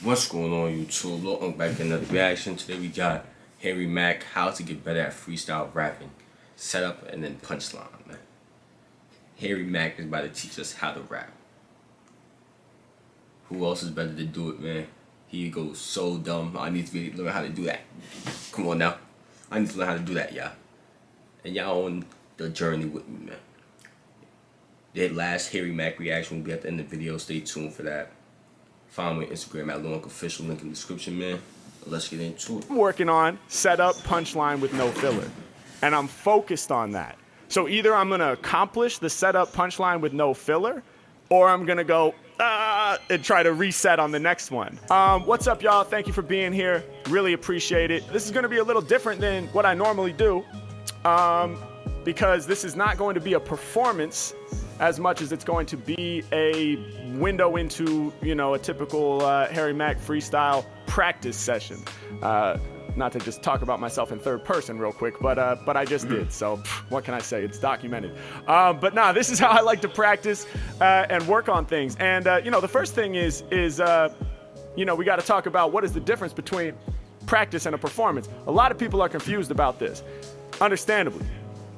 What's going on YouTube? Lil back in another reaction. Today we got Harry Mack, how to get better at freestyle rapping. Setup and then punchline, man. Harry Mack is about to teach us how to rap. Who else is better to do it, man? He goes so dumb. I need to really learn how to do that. Come on now. I need to learn how to do that, y'all. And y'all on the journey with me, man. The last Harry Mack reaction will be at the end of the video. Stay tuned for that. Follow me on Instagram at LilUncleOfficial, link in the description, man. Let's get into it. I'm working on setup, punchline with no filler. And I'm focused on that. So either I'm gonna accomplish the setup, punchline with no filler, or I'm gonna go, and try to reset on the next one. What's up, y'all? Thank you for being here. Really appreciate it. This is gonna be a little different than what I normally do, because this is not going to be a performance as much as it's going to be a window into, a typical Harry Mack freestyle practice session. Not to just talk about myself in third person real quick, but I just did, so what can I say? It's documented. But nah, this is how I like to practice and work on things. And the first thing is we got to talk about what is the difference between practice and a performance. A lot of people are confused about this, understandably.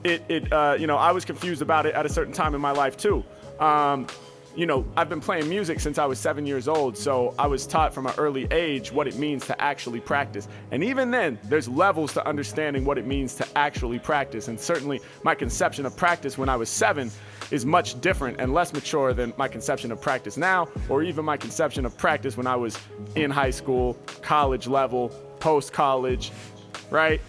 I was confused about it at a certain time in my life too. I've been playing music since I was 7 years old, so I was taught from an early age what it means to actually practice. And even then, there's levels to understanding what it means to actually practice. And certainly my conception of practice when I was 7 is much different and less mature than my conception of practice now, or even my conception of practice when I was in high school, college level, post-college, right?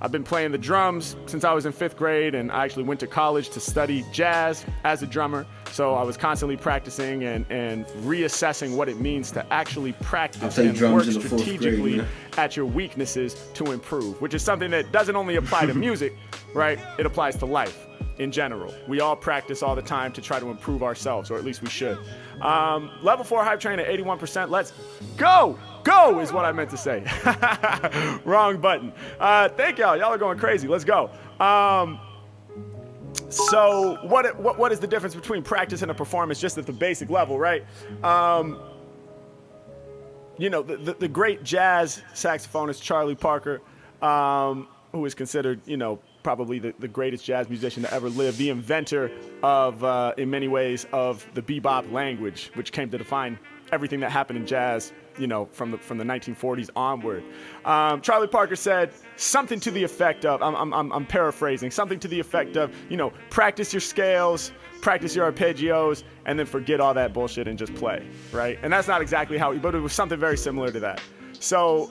I've been playing the drums since I was in 5th grade, and I actually went to college to study jazz as a drummer. So I was constantly practicing and reassessing what it means to actually practice and work strategically at your weaknesses to improve, which is something that doesn't only apply to music, right? It applies to life in general. We all practice all the time to try to improve ourselves, or at least we should. Level 4 hype train at 81%. Let's go! Go is what I meant to say. Wrong button. Thank y'all. Y'all are going crazy. Let's go. So what is the difference between practice and a performance, just at the basic level, right? The great jazz saxophonist Charlie Parker, who is considered, probably the greatest jazz musician to ever live, the inventor of, in many ways, of the bebop language, which came to define everything that happened in jazz, from the 1940s onward. Charlie Parker said something to the effect of, I'm paraphrasing, something to the effect of, practice your scales, practice your arpeggios, and then forget all that bullshit and just play, right? And that's not exactly how, but it was something very similar to that. So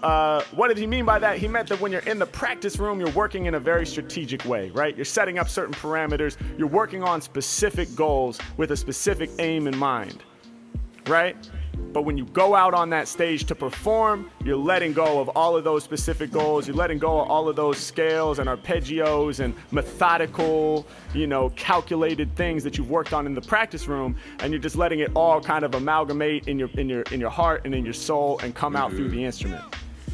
what did he mean by that? He meant that when you're in the practice room, you're working in a very strategic way, right? You're setting up certain parameters. You're working on specific goals with a specific aim in mind, right? But when you go out on that stage to perform, you're letting go of all of those specific goals. You're letting go of all of those scales and arpeggios and methodical, calculated things that you've worked on in the practice room, and you're just letting it all kind of amalgamate in your heart and in your soul and come out through the instrument,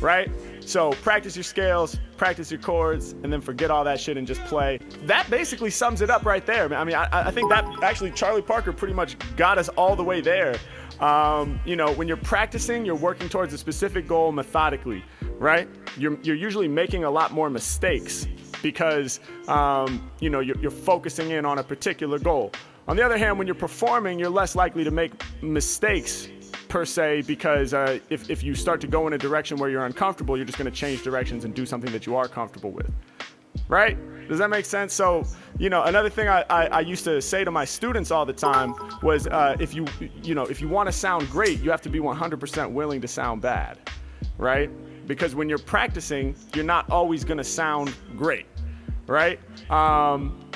right? So practice your scales, practice your chords, and then forget all that shit and just play. That basically sums it up right there. I mean, I think that actually Charlie Parker pretty much got us all the way there. When you're practicing, you're working towards a specific goal methodically, right? You're usually making a lot more mistakes because, you're focusing in on a particular goal. On the other hand, when you're performing, you're less likely to make mistakes per se, because if you start to go in a direction where you're uncomfortable, you're just going to change directions and do something that you are comfortable with, right? Does that make sense? So, another thing I used to say to my students all the time was, if you want to sound great, you have to be 100% willing to sound bad, right? Because when you're practicing, you're not always going to sound great, right?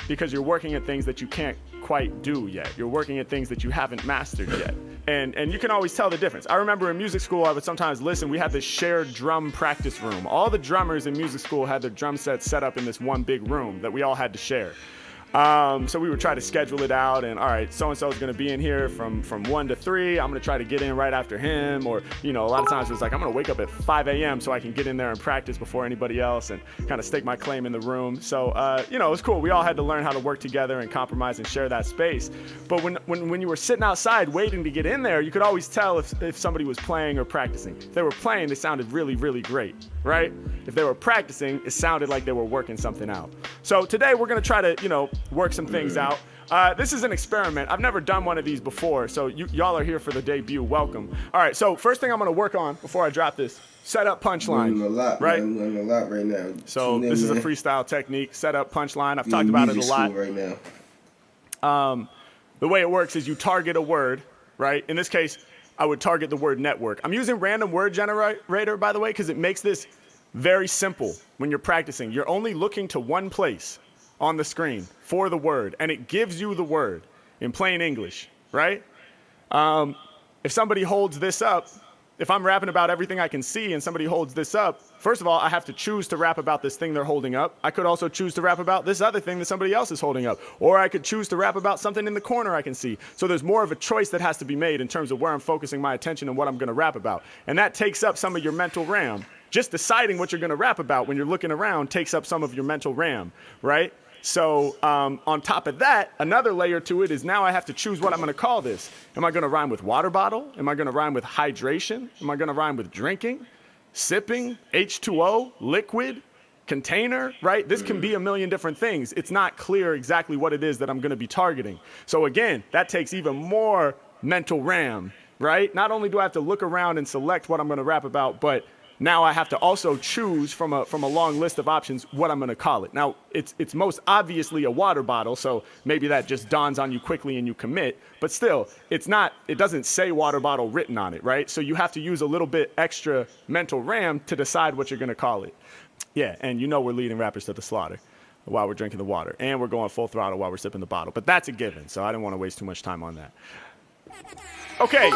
Because you're working at things that you can't quite do yet. You're working at things that you haven't mastered yet. And you can always tell the difference. I remember in music school, I would sometimes listen, we had this shared drum practice room. All the drummers in music school had their drum sets set up in this one big room that we all had to share. So we would try to schedule it out, and all right, so-and-so is going to be in here from 1 to 3. I'm going to try to get in right after him, or, a lot of times it's like, I'm going to wake up at 5 a.m. so I can get in there and practice before anybody else and kind of stake my claim in the room. So, it was cool. We all had to learn how to work together and compromise and share that space. But when you were sitting outside waiting to get in there, you could always tell if somebody was playing or practicing. If they were playing, they sounded really, really great, right? If they were practicing, it sounded like they were working something out. So today we're going to try to, work some things out. This is an experiment. I've never done one of these before, so y'all are here for the debut. Welcome. All right, so first thing I'm going to work on before I drop this, set up punchline. Right? I'm learning a lot right now. So this is a freestyle technique, set up punchline. I've talked about it a lot. Right now. The way it works is you target a word, right? In this case, I would target the word network. I'm using random word generator, by the way, because it makes this very simple when you're practicing. You're only looking to one place on the screen for the word, and it gives you the word in plain English, right? If somebody holds this up, if I'm rapping about everything I can see and somebody holds this up, first of all, I have to choose to rap about this thing they're holding up. I could also choose to rap about this other thing that somebody else is holding up. Or I could choose to rap about something in the corner I can see. So there's more of a choice that has to be made in terms of where I'm focusing my attention and what I'm going to rap about. And that takes up some of your mental RAM. Just deciding what you're going to rap about when you're looking around takes up some of your mental RAM, right? So on top of that, another layer to it is now I have to choose what I'm going to call this. Am I going to rhyme with water bottle? Am I going to rhyme with hydration? Am I going to rhyme with drinking, sipping, H2O, liquid, container, right? This can be a million different things. It's not clear exactly what it is that I'm going to be targeting. So again, that takes even more mental RAM, right? Not only do I have to look around and select what I'm going to rap about, but now I have to also choose from a long list of options what I'm going to call it. Now, it's most obviously a water bottle, so maybe that just dawns on you quickly and you commit. But still, it doesn't say water bottle written on it, right? So you have to use a little bit extra mental RAM to decide what you're going to call it. Yeah, and we're leading rappers to the slaughter while we're drinking the water. And we're going full throttle while we're sipping the bottle. But that's a given, so I didn't want to waste too much time on that. Okay,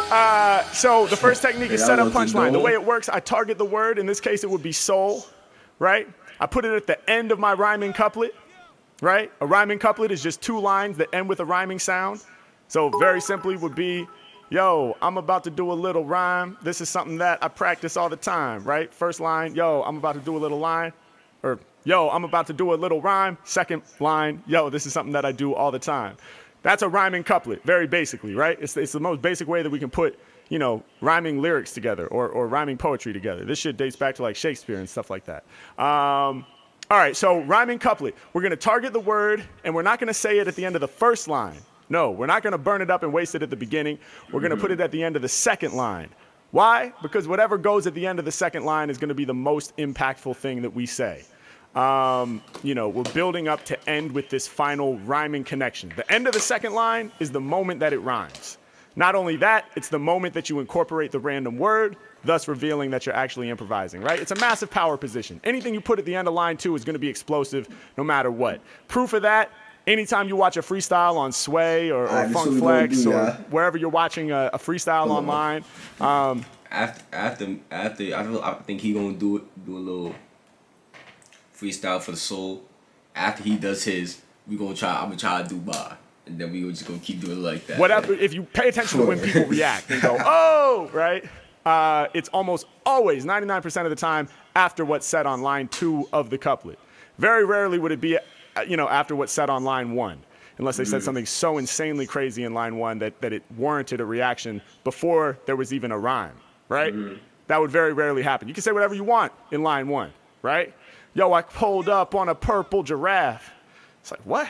so the first technique is set up punchline. The way it works, I target the word. In this case, it would be soul, right? I put it at the end of my rhyming couplet, right? A rhyming couplet is just 2 lines that end with a rhyming sound. So very simply would be, yo, I'm about to do a little rhyme. This is something that I practice all the time, right? First line, yo, I'm about to do a little line. Or, yo, I'm about to do a little rhyme. Second line, yo, this is something that I do all the time. That's a rhyming couplet, very basically, right? It's the most basic way that we can put, rhyming lyrics together or rhyming poetry together. This shit dates back to like Shakespeare and stuff like that. All right, so rhyming couplet. We're going to target the word, and we're not going to say it at the end of the first line. No, we're not going to burn it up and waste it at the beginning. We're going to put it at the end of the second line. Why? Because whatever goes at the end of the second line is going to be the most impactful thing that we say. We're building up to end with this final rhyming connection. The end of the second line is the moment that it rhymes. Not only that, it's the moment that you incorporate the random word, thus revealing that you're actually improvising, right? It's a massive power position. Anything you put at the end of line 2 is going to be explosive no matter what. Proof of that, anytime you watch a freestyle on Sway or Funk Flex or wherever you're watching a freestyle online. After I think he gonna do a little freestyle for the soul. After he does his, I'm gonna try to do bar. And then we just gonna keep doing it like that. Whatever, if you pay attention to when people react and go, oh, right? It's almost always, 99% of the time, after what's said on line 2 of the couplet. Very rarely would it be, after what's said on line 1. Unless they said something so insanely crazy in line 1 that it warranted a reaction before there was even a rhyme, right? That would very rarely happen. You can say whatever you want in line 1, right? Yo, I pulled up on a purple giraffe. It's like, what?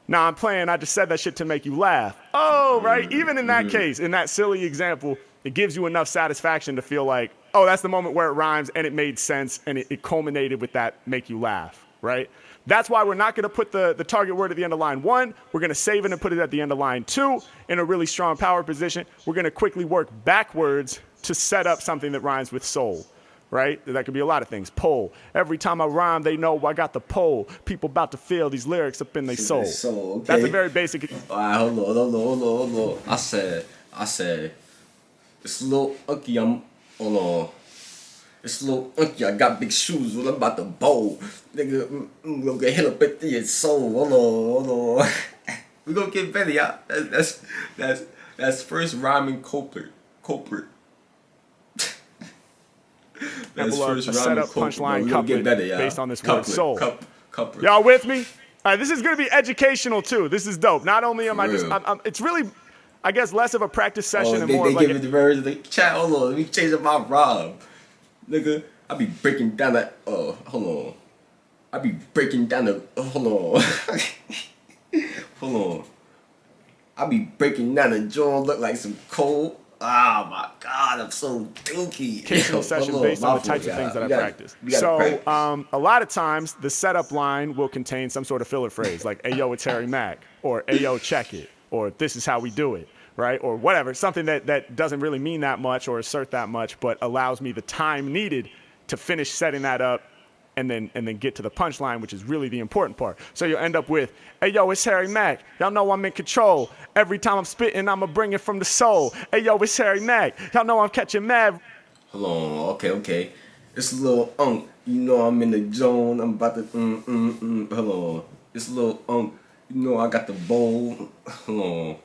Nah, I'm playing. I just said that shit to make you laugh. Oh, right? Even in that case, in that silly example, it gives you enough satisfaction to feel like, oh, that's the moment where it rhymes and it made sense and it culminated with that make you laugh, right? That's why we're not going to put the target word at the end of line 1. We're going to save it and put it at the end of line 2 in a really strong power position. We're going to quickly work backwards to set up something that rhymes with soul. Right? That could be a lot of things. Pole. Every time I rhyme, they know I got the pole. People about to feel these lyrics up in their soul. Okay. That's a very basic. All right, hold on. I said, it's a little hold on. It's a little unky. I got big shoes. What I'm about to bowl. Nigga, I'm gonna get hit up into your soul. Hold on. We gonna get better, y'all. That's first rhyming culprit. That's Example of first a rhyming setup culprit. punchline We gonna get couplet better, y'all. based on this word soul. Couplet. Y'all with me? All right, this is gonna be educational too. This is dope. Not only am I just, real. it's really, I guess, less of a practice session Oh, and they more of give like it the version. They chat. Hold on, let me change up my rhyme, nigga. I be breaking down that. Hold on. I be breaking down the. Hold on. Hold on. I be breaking down the jaw. Look like some coal. Oh my god, I'm so dookie. educational session based on the types of things that I practice. So a lot of times the setup line will contain some sort of filler phrase like, "Hey yo, it's Harry Mack," or "Hey yo, check it," or "This is how we do it," right? Or whatever, something that doesn't really mean that much or assert that much, but allows me the time needed to finish setting that up and then get to the punchline, which is really the important part. So you'll end up with, "Hey yo, it's Harry Mack. Y'all know I'm in control. Every time I'm spitting, I'ma bring it from the soul. Hey yo, it's Harry Mack. Y'all know I'm catching mad." Hold on, okay. It's a little you know I'm in the zone. I'm about to Hold on. It's a little you know I got the bowl. Hold on.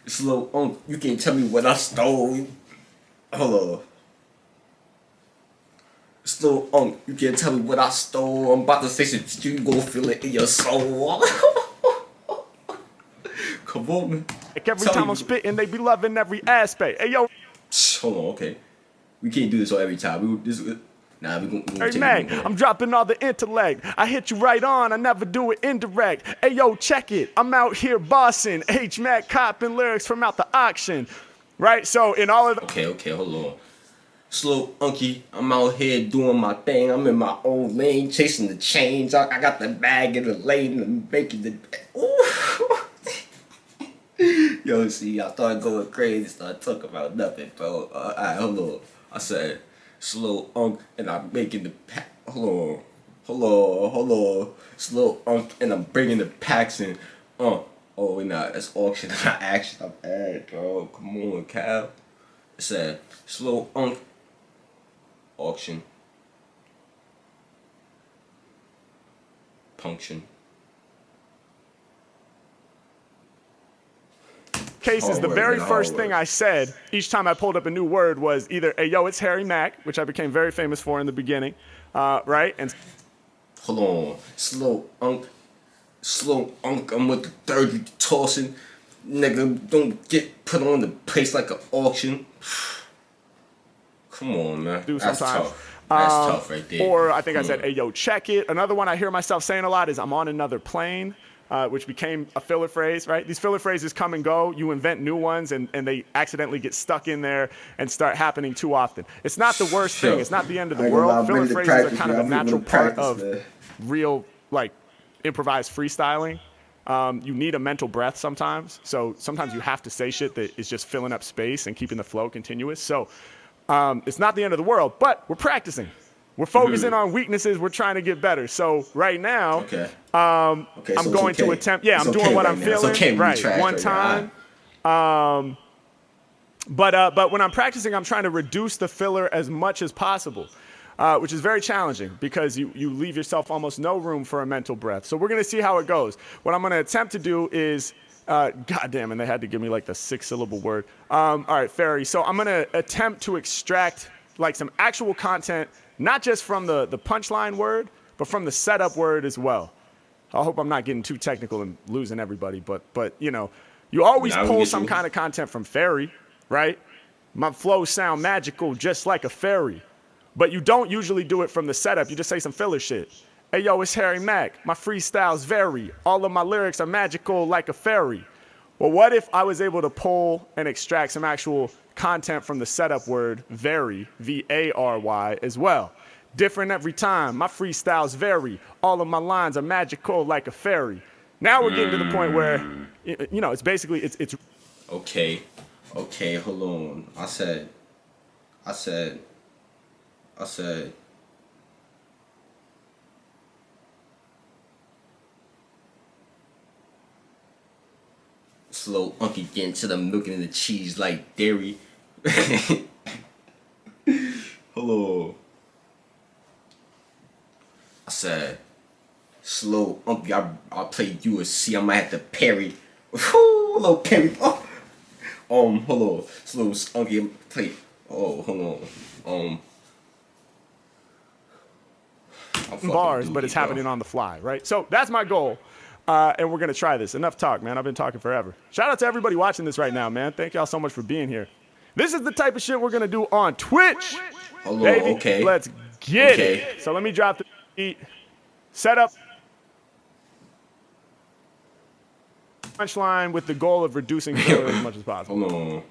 It's a little you can't tell me what I stole. Hold on. It's a little you can't tell me what I stole. I'm about to say some shit, you gon' feel it in your soul. Come on, man. Like every time I'm spitting, they be loving every aspect. Hey yo, Hold on, okay. We can't do this all every time. We gonna Harry take Mack, it. I'm dropping all the intellect. I hit you right on, I never do it indirect. Hey yo, check it. I'm out here bossing. H Mac copping lyrics from out the auction. Right? So in all of the Okay, hold on. Slow unky, I'm out here doing my thing. I'm in my own lane, chasing the change. I got the bag in the lane and making the. Ooh. Yo, see, I started going crazy, started talking about nothing, bro. Alright, hold on. I said, slow and I'm making the hold on. Slow and I'm bringing the packs in. Oh, nah, that's auction, not action. I'm bad, bro. Come on, Cal. It said, slow auction. Punction. cases, the very first thing I said each time I pulled up a new word was either, "Hey, yo, it's Harry Mack," which I became very famous for in the beginning, right? And hold on, slow unk, I'm with the 30 tossing. Nigga, don't get put on the place like an auction. Come on, man. do That's sometimes. tough. That's tough right there. Or I think I said, "Hey, yo, check it." Another one I hear myself saying a lot is, "I'm on another plane." Which became a filler phrase, right? These filler phrases come and go. You invent new ones, and they accidentally get stuck in there and start happening too often. It's not the worst thing. It's not the end of the world. Filler phrases are kind of a natural part of real, like, improvised freestyling. You need a mental breath sometimes. So sometimes you have to say shit that is just filling up space and keeping the flow continuous. So it's not the end of the world, but we're practicing. We're focusing on weaknesses. We're trying to get better. So right now, I'm going to attempt. Yeah, I'm doing what I'm feeling. Right, one time. But when I'm practicing, I'm trying to reduce the filler as much as possible, which is very challenging because you leave yourself almost no room for a mental breath. So we're going to see how it goes. What I'm going to attempt to do is, goddamn, and they had to give me like the 6-syllable word. All right, fairy. So I'm going to attempt to extract like some actual content, not just from the punchline word, but from the setup word as well. I hope I'm not getting too technical and losing everybody, but you know, you always pull some kind of content from fairy, right? My flows sound magical just like a fairy, but you don't usually do it from the setup. You just say some filler shit. Hey yo, it's Harry Mack. My freestyles vary. All of my lyrics are magical like a fairy. Well, what if I was able to pull and extract some actual content from the setup word vary, V-A-R-Y, as well? Different every time. My freestyles vary. All of my lines are magical like a fairy. Now we're getting to the point where, you know, it's basically, it's. Okay, hold on. I said. Slow unky getting to the milk and the cheese like dairy. Hello. I said, slow, unky, I'll play UFC. I might have to parry. Hello, parry. Oh. Hello. Slow, unky, play. Oh, hold on. Bars, but it's happening on the fly, right? So that's my goal. And we're going to try this. Enough talk, man. I've been talking forever. Shout out to everybody watching this right now, man. Thank y'all so much for being here. This is the type of shit we're going to do on Twitch. Hello, baby. okay. Let's get it. So let me drop the beat. Set up punchline with the goal of reducing filler as much as possible. Hold on.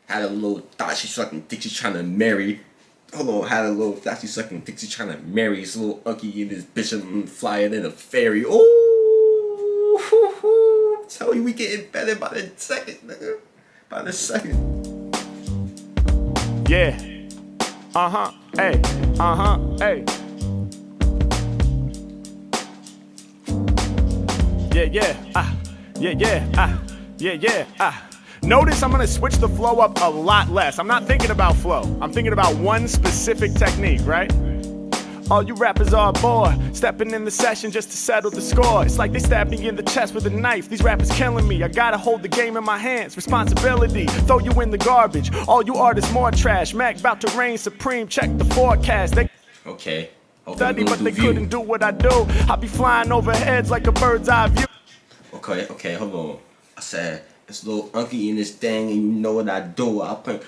Had a little thought she sucking dick she's trying to marry. Hold on, had a little thought she sucking dick she's trying to marry. This little unky in this bitch and flying in a ferry. Oh, tell you we getting better by the second, nigga. By the second. Yeah. Hey. Hey. Yeah. Notice I'm gonna switch the flow up a lot less. I'm not thinking about flow. I'm thinking about one specific technique, right? All you rappers are bored, stepping in the session just to settle the score. It's like they stabbed me in the chest with a knife. These rappers killing me. I gotta hold the game in my hands. Responsibility, throw you in the garbage. All you artists more trash. Mac about to reign supreme. Check the forecast. They Okay. study, but they couldn't do what I do. I be flying over heads like a bird's eye view. Okay, hold on. I said, it's a little unky in this thing and you know what I do. I'll put,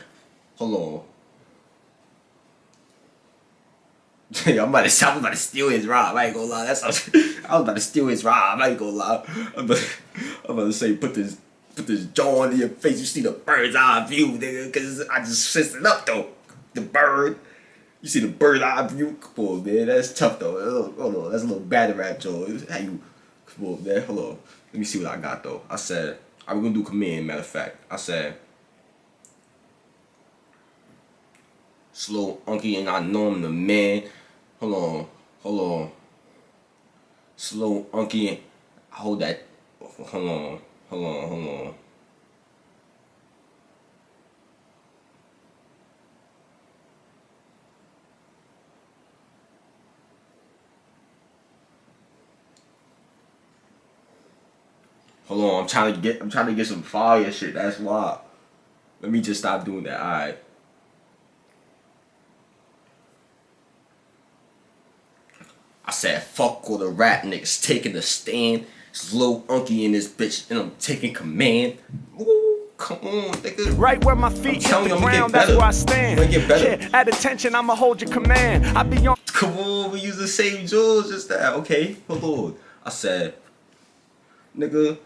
hold on. I'm about to steal his rhyme. I ain't gonna lie. I was about to steal his rhyme. I ain't gonna lie. I'm about to say, put this jaw into your face. You see the bird's eye view, nigga. Cause I just switched it up though. The bird. You see the bird's eye view. Come on, man. That's tough though. Hold on. That's a little bad rap, Joe. How you? Come on, man. Hold on. Let me see what I got though. I said, I'm gonna do command. Matter of fact, I said. Slow, unky, and I know I'm the man. Hold on. Slow, unky, hold that. Hold on. Hold on, I'm trying to get some fire shit. That's why. Let me just stop doing that. Alright. I said, fuck all the rap niggas taking a stand. It's Lil Unky in this bitch, and I'm taking command. Ooh, come on, nigga. Right where my feet hit the ground, that's where I stand. Yeah, at attention, I'ma hold your command. I be on. Come on, we use the same jewels just that. Okay, hold on. I said, nigga,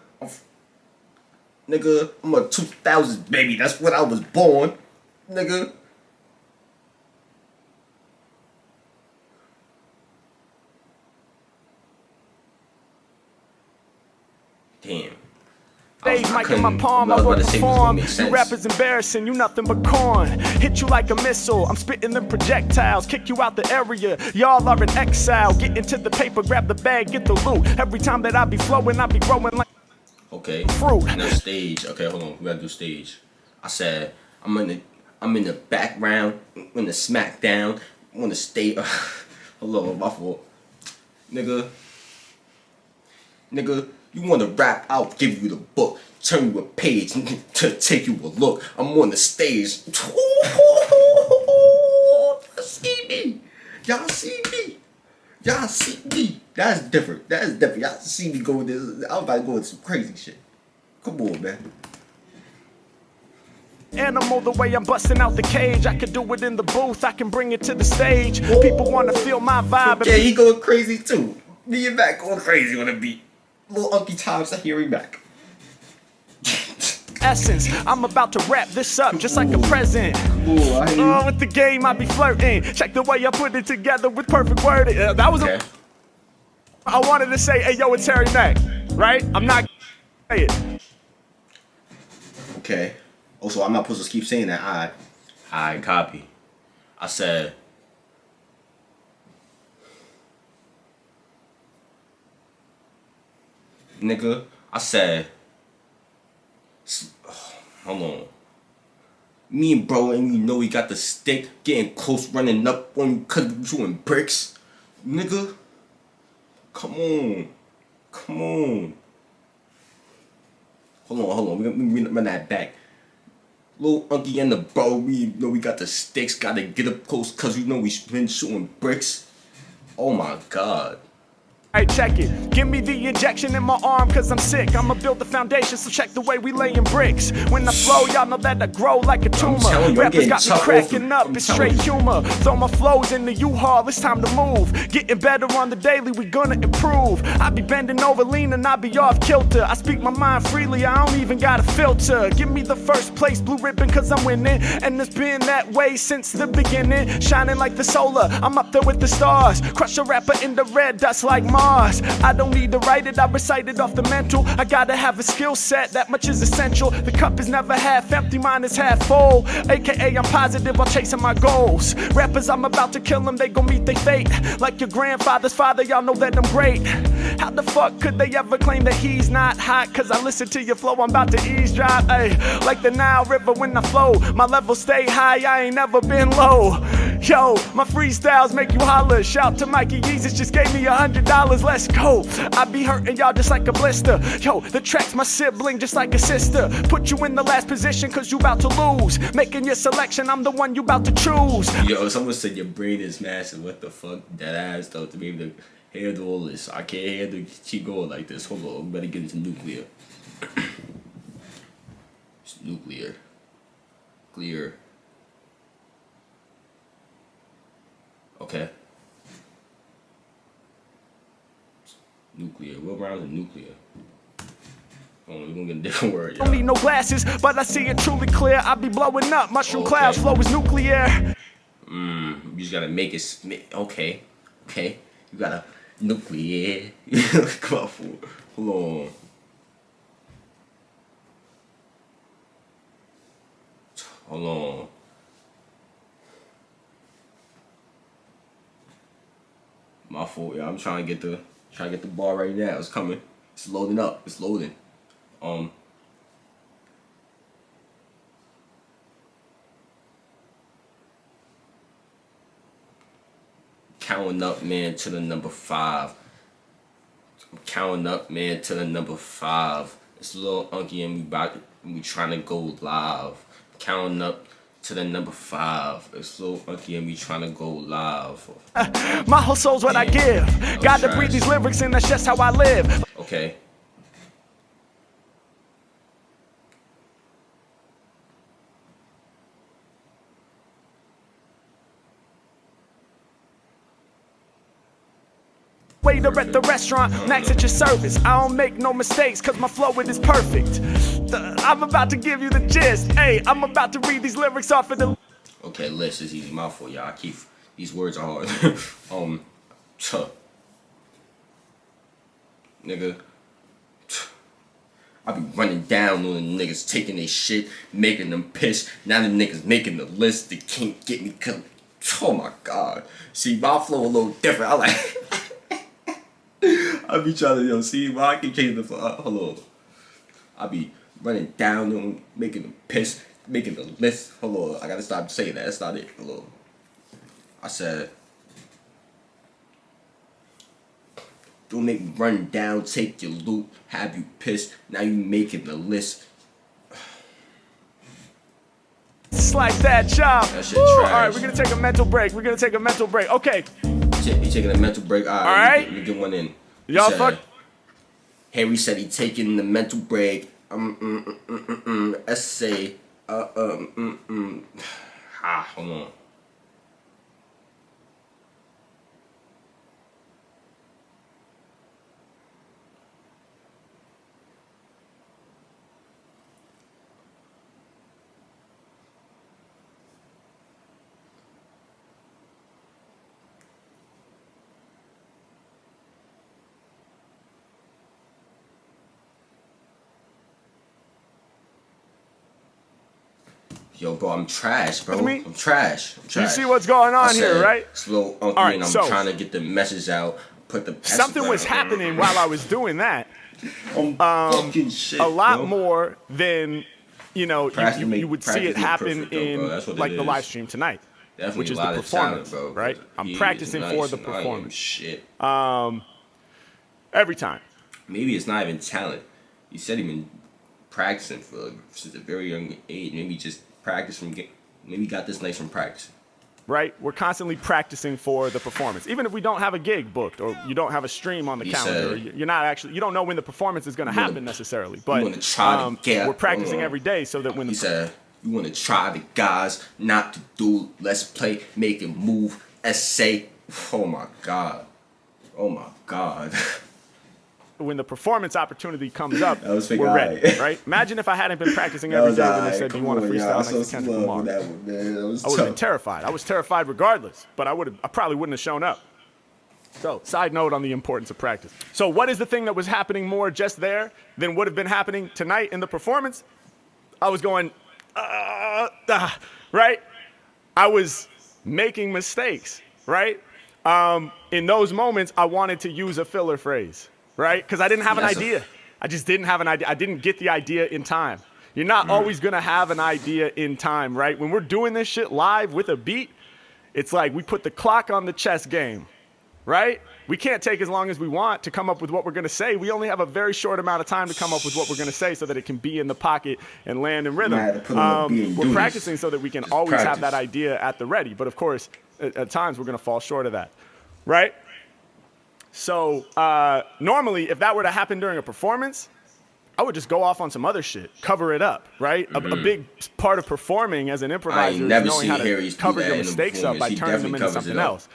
I'm a 2000 baby. That's when I was born, nigga. Damn. Stage mic in my palm, I will perform. You rappers embarrassing, you nothing but corn. Hit you like a missile, I'm spitting them projectiles. Kick you out the area, y'all are in exile. Get into the paper, grab the bag, get the loot. Every time that I be flowing, I be growing like fruit. Now stage. Okay, hold on. We gotta do stage. I said I'm in the background. In the smackdown. I'm on the stage. Hello, my fault. Nigga, you wanna rap? I'll give you the book. Turn you a page to take you a look. I'm on the stage. Y'all see me. That's different. Y'all see me go with this. I was about to go with some crazy shit. Come on, man. Animal, the way I'm busting out the cage. I can do it in the booth, I can bring it to the stage. People wanna feel my vibe. Yeah, he going crazy too. Me and Mac going crazy on the beat. Little Unky times I hear him back. Essence, I'm about to wrap this up just like a present. With the game I be flirting. Check the way I put it together with perfect wording. That was I wanted to say, hey yo, it's Harry Mack, right? I'm not say it. Okay. Also, I'm not supposed to keep saying that. I copy. I said, nigga, I said, Hold on. Me and bro, and you know we got the stick, getting close, running up on you cause we doing bricks. Nigga. Come on. Come on. Hold on. We run that back. Lil Unky and the bro, we know we got the sticks, gotta get up close cause we know we been shooting bricks. Oh my god. Hey, check it. Give me the injection in my arm, cause I'm sick. I'ma build the foundation, so check the way we laying bricks. When I flow, y'all know that I grow like a tumor. Rappers got me cracking up, it's straight humor. Throw my flows in the U-Haul, it's time to move. Getting better on the daily, we gonna improve. I be bending over, leaning, I be off kilter. I speak my mind freely, I don't even got a filter. Give me the first place, blue ribbon, cause I'm winning. And it's been that way since the beginning. Shining like the solar, I'm up there with the stars. Crush a rapper in the red dust like Mars. I don't need to write it, I recite it off the mental. I gotta have a skill set, that much is essential. The cup is never half empty, mine is half full. AKA I'm positive while chasing my goals. Rappers, I'm about to kill them, they gon' meet their fate. Like your grandfather's father, y'all know that I'm great. How the fuck could they ever claim that he's not hot? Cause I listen to your flow, I'm about to eavesdrop. Ay, like the Nile River when I flow, my levels stay high, I ain't never been low. Yo, my freestyles make you holler. Shout to Mikey Yeezus, just gave me $100, let's go. I be hurting y'all just like a blister. Yo, the track's my sibling just like a sister. Put you in the last position cause you about to lose. Making your selection, I'm the one you about to choose. Yo, someone said your brain is massive. What the fuck? That ass though, to be able to handle all this. I can't handle keep going like this. Hold on, we better get into nuclear. It's nuclear. Clear. Okay. Nuclear. What rounds of nuclear? Oh, we're gonna get a different word. Don't need no glasses, but I see it truly clear. I be blowing up. Mushroom clouds, flow is nuclear. You just gotta make it. Okay. You gotta nuclear. Come on, fool. Hold on. Hold on. My fault, yeah. I'm trying to get the bar right now. It's coming. It's loading up. It's loading. Counting up, man, to the number 5. I'm counting up, man, to the number 5. It's Lil Unky and we trying to go live. Counting up to the number 5. It's Lil Unky and we trying to go live. My whole soul's what I give. Gotta breathe these lyrics and that's just how I live. Okay. Waiter at the restaurant, Max at your service. I don't make no mistakes, cause my flow it is perfect. I'm about to give you the gist. Hey, I'm about to read these lyrics off of the. Okay, list is easy mouthful, y'all. I keep these words are hard. Nigga. I be running down on the niggas, taking their shit, making them piss. Now the niggas making the list, they can't get me cause, oh my god. See, my flow a little different. I like I be trying to, see, why I keep changing the flow. Hold on. I be running down on them, making them piss, making the list. Hold on, I gotta stop saying that. That's not it. Hold on. I said, don't make me run down, take your loot, have you pissed. Now you making the list. It's like that, y'all. That shit trash. Alright, we're gonna take a mental break. Okay. You taking a mental break? Alright. Let me get one in. Y'all fuck. Harry said he taking the mental break. Essay. Hold on. Yo, bro, I'm trash, bro. I'm trash. You see what's going on here, right? Slow Unky, and I'm trying to get the message out. Put the something was happening while I was doing that. Fucking shit, a lot bro. more than you know, you would see it happen in like the live is. stream tonight, Definitely which is a the lot of performance, talent, bro. right? I'm He is practicing nice for the and I am performance shit. every time. Maybe it's not even talent. You said he been practicing since a very young age. Maybe just practice maybe got this nice from practicing. Right? We're constantly practicing for the performance. Even if we don't have a gig booked or you don't have a stream on the calendar, you're not actually, you don't know when the performance is going to happen necessarily. But we're practicing every day so that when he said, you want to try the guys not to do, let's play, make it move, essay. Oh my God. Oh my God. when the performance opportunity comes up, we're ready, right? Imagine if I hadn't been practicing every day when they said, do you want to freestyle next to Kendrick Lamar? I would have been terrified. I was terrified regardless, but I probably wouldn't have shown up. So, side note on the importance of practice. So what is the thing that was happening more just there than would have been happening tonight in the performance? I was going, right? I was making mistakes, right? In those moments, I wanted to use a filler phrase. Right? Because I didn't have an idea. I just didn't have an idea. I didn't get the idea in time. You're not always going to have an idea in time, right? When we're doing this shit live with a beat, it's like we put the clock on the chess game, right? We can't take as long as we want to come up with what we're going to say. We only have a very short amount of time to come up with what we're going to say so that it can be in the pocket and land in rhythm. We're practicing so that we can always have that idea at the ready. But of course, at times we're going to fall short of that, right? So normally, if that were to happen during a performance, I would just go off on some other shit, cover it up, right? A big part of performing as an improviser is knowing how to cover your mistakes up by turning them into something else.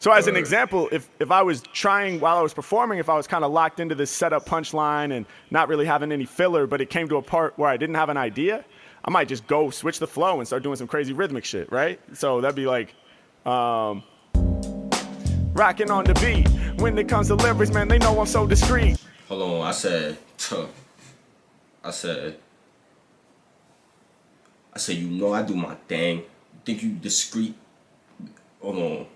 So as an example, if I was trying while I was performing, if I was kind of locked into this setup punchline and not really having any filler, but it came to a part where I didn't have an idea, I might just go switch the flow and start doing some crazy rhythmic shit, right? So that'd be like rocking on the beat. When it comes to lyrics, man, they know I'm so discreet. Hold on, I said, you know I do my thing. Think you discreet? Hold on.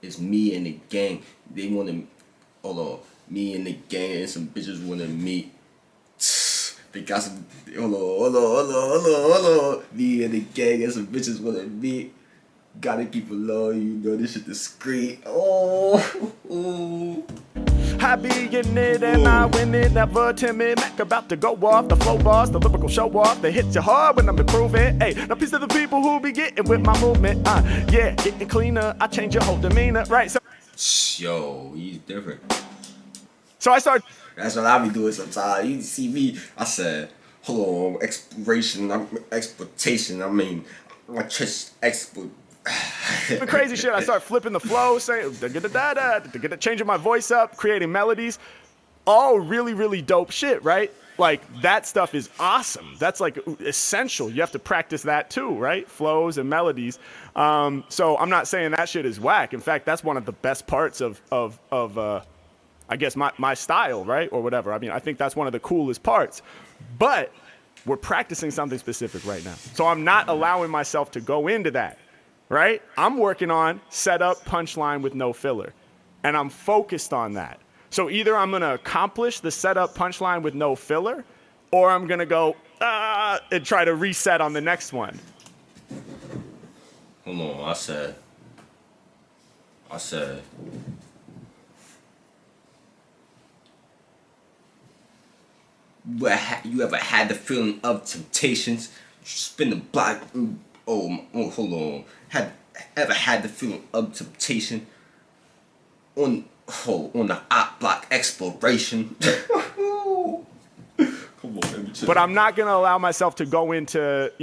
It's me and the gang. They want to, hold on. Me and the gang and some bitches want to meet. They got some, hold on. Me and the gang and some bitches want to meet. Gotta keep it low, you know this shit discreet. I be in it and I win it, never timid. Mac about to go off, the flow bars, the lyrical show off. They hit you hard when I'm improving. Hey, now peace to the people who be getting with my movement. Yeah, getting cleaner, I change your whole demeanor, right? So, yo, he's different. So I started. That's what I be doing sometimes. You see me, I said, hold on, exploration, exploitation. I mean, my chest the crazy shit. I start flipping the flow, saying changing my voice up, creating melodies. All really, really dope shit, right? Like that stuff is awesome. That's like essential. You have to practice that too, right? Flows and melodies. So I'm not saying that shit is whack. In fact, that's one of the best parts of I guess my style, right? Or whatever. I mean, I think that's one of the coolest parts. But we're practicing something specific right now. So I'm not allowing myself to go into that. Right? I'm working on setup, punchline with no filler. And I'm focused on that. So either I'm going to accomplish the setup, punchline with no filler, or I'm going to go, and try to reset on the next one. Hold on, I said, you ever had the feeling of temptations? Spin the block. Oh, hold on. Ever had the feeling of temptation on the op block exploration? Come on, baby, chill. But I'm not gonna allow myself to go into,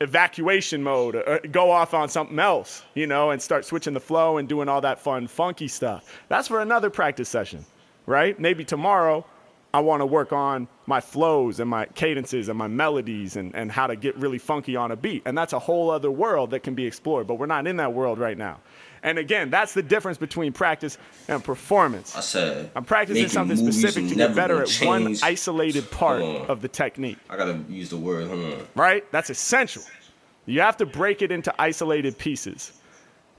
evacuation mode or go off on something else, and start switching the flow and doing all that fun, funky stuff. That's for another practice session, right? Maybe tomorrow I want to work on my flows and my cadences and my melodies and how to get really funky on a beat. And that's a whole other world that can be explored, but we're not in that world right now. And again, that's the difference between practice and performance. I said, I'm practicing something specific to get better at one isolated part of the technique. I gotta use the word, hold on. Right? That's essential. You have to break it into isolated pieces.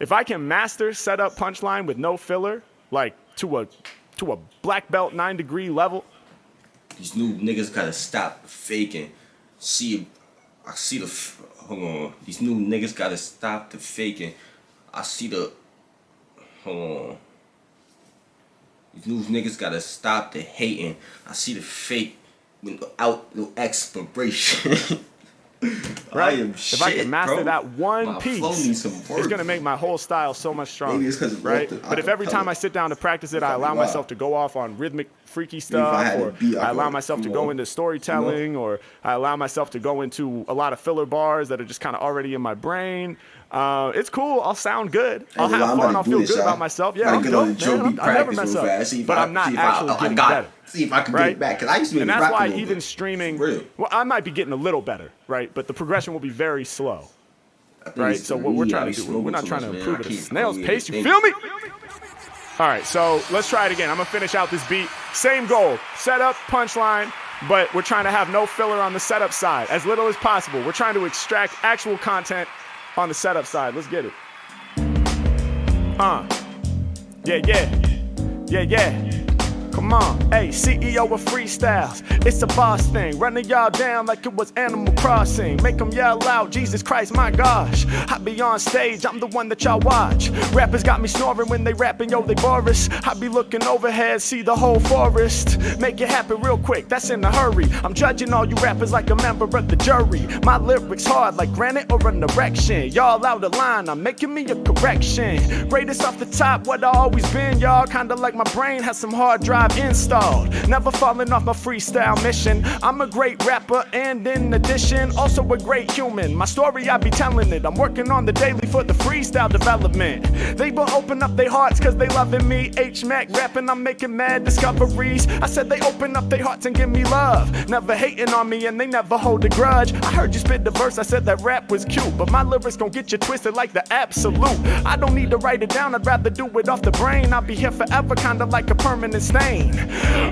If I can master setup punchline with no filler, like to to a black belt 9-degree level. These new niggas gotta stop faking. Hold on. These new niggas gotta stop the faking. Hold on. These new niggas gotta stop the hating. I see the fake without no expiration. Right? I am if I can master that one piece, it's gonna make my whole style so much stronger. Maybe it's 'cause right? But if every time I sit down to practice it, I allow myself to go off on rhythmic, freaky stuff, or I allow myself to go into storytelling, or I allow myself to go into a lot of filler bars that are just kind of already in my brain. It's cool. I'll sound good. I'll have fun. I'll feel good about myself. Yeah, I'm dope, man. I never mess up. But I'm not actually getting better. See if I can get it back. Cause I used to be and that's why even streaming, well, I might be getting a little better, right? But the progression will be very slow, right? So what we're trying to do, we're not trying to improve it at a snail's pace. You feel me? All right, so let's try it again. I'm gonna finish out this beat. Same goal: setup, punchline. But we're trying to have no filler on the setup side, as little as possible. We're trying to extract actual content on the setup side. Let's get it. Yeah. Come on, hey, CEO of Freestyles. It's a boss thing, running y'all down like it was Animal Crossing. Make them yell out, Jesus Christ, my gosh. I be on stage, I'm the one that y'all watch. Rappers got me snoring when they rapping, yo, they bores. I be looking overhead, see the whole forest. Make it happen real quick, that's in a hurry. I'm judging all you rappers like a member of the jury. My lyrics hard like granite or an erection. Y'all out of line, I'm making me a correction. Greatest off the top, what I always been, y'all. Kinda like my brain has some hard drive installed. Never falling off my freestyle mission. I'm a great rapper and in addition, also a great human. My story, I be telling it. I'm working on the daily for the freestyle development. They will open up their hearts cause they loving me. H-Mac rapping, I'm making mad discoveries. I said they open up their hearts and give me love. Never hating on me and they never hold a grudge. I heard you spit the verse, I said that rap was cute, but my lyrics gon' get you twisted like the absolute. I don't need to write it down, I'd rather do it off the brain. I'll be here forever, kinda like a permanent stain.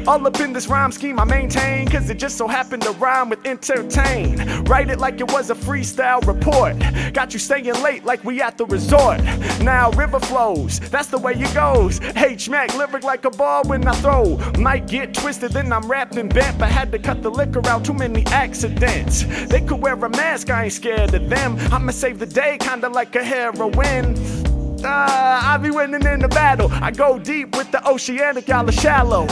All up in this rhyme scheme I maintain, cause it just so happened to rhyme with entertain. Write it like it was a freestyle report. Got you staying late like we at the resort. Now river flows, that's the way it goes. H-Mac lyric like a ball when I throw. Might get twisted, then I'm rapping bent, but had to cut the liquor out, too many accidents. They could wear a mask, I ain't scared of them. I'ma save the day, kinda like a heroine. I be winning in the battle. I go deep with the oceanic, y'all are shallow.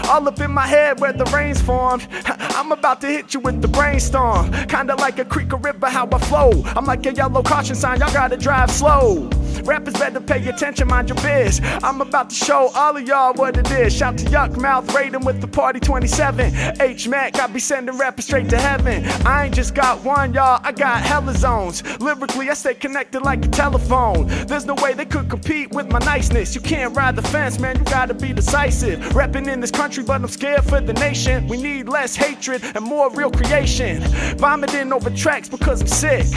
All up in my head where the rain's formed. I'm about to hit you with the brainstorm. Kinda like a creek or river, how I flow. I'm like a yellow caution sign, y'all gotta drive slow. Rappers better pay attention, mind your biz. I'm about to show all of y'all what it is. Shout to Yuck Mouth, raid 'em with the Party 27. H-Mac, I be sending rappers straight to heaven. I ain't just got one, y'all, I got hella zones. Lyrically, I stay connected like a telephone. There's no way they could compete with my niceness. You can't ride the fence, man, you gotta be decisive. Reppin' in this country, but I'm scared for the nation. We need less hatred and more real creation. Vomiting over tracks because I'm sick.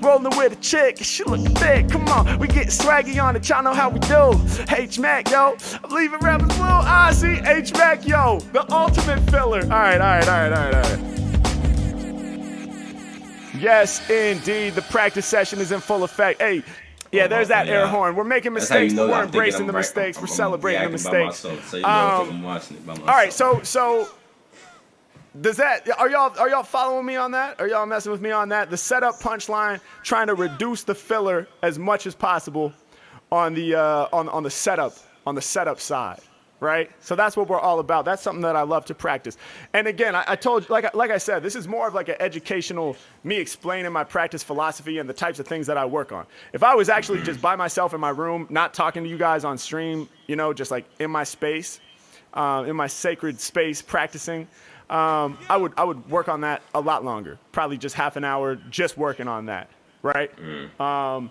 Rolling with a chick, she look thick. Come on, we get swaggy on it, y'all know how we do. H-Mac, yo, I'm leaving rappers blue. I see H-Mac, yo, the ultimate filler. All right. Yes, indeed, the practice session is in full effect. Hey, yeah, there's that air horn. We're making mistakes, but we're embracing the mistakes. We're celebrating the mistakes. All right, so does that? Are y'all following me on that? Are y'all messing with me on that? The setup punchline, trying to reduce the filler as much as possible on the setup side. Right? So that's what we're all about. That's something that I love to practice. And again, I told you, like I said, this is more of like an educational, me explaining my practice philosophy and the types of things that I work on. If I was actually just by myself in my room, not talking to you guys on stream, you know, just like in my space, in my sacred space practicing, I would work on that a lot longer. Probably just half an hour just working on that, right? And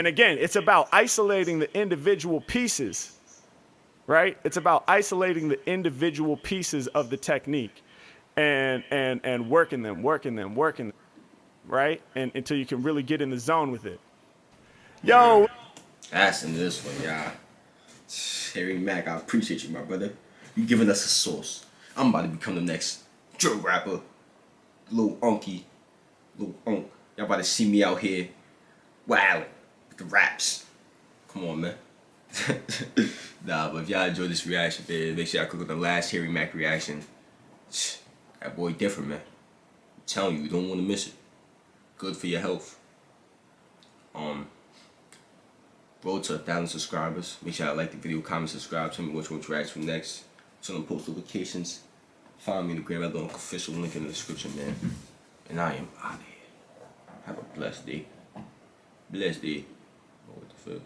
again, it's about isolating the individual pieces. Right? It's about isolating the individual pieces of the technique and working them, right? And until you can really get in the zone with it. Yo! That's in this one, y'all. Harry Mack, I appreciate you, my brother. You giving us a source. I'm about to become the next drill rapper. Lil Unky. Y'all about to see me out here. Wow. With the raps. Come on, man. Nah, but if y'all enjoyed this reaction, man, make sure y'all click on the last Harry Mack reaction. That boy different, man. I'm telling you, you don't want to miss it. Good for your health. Road to 1,000 subscribers. Make sure y'all like the video, comment, subscribe. Tell me which one to react to next. Turn on post notifications. Find me in the Grab Alone official link in the description, man. And I am out of here. Have a blessed day. Blessed day. Oh, what the fuck?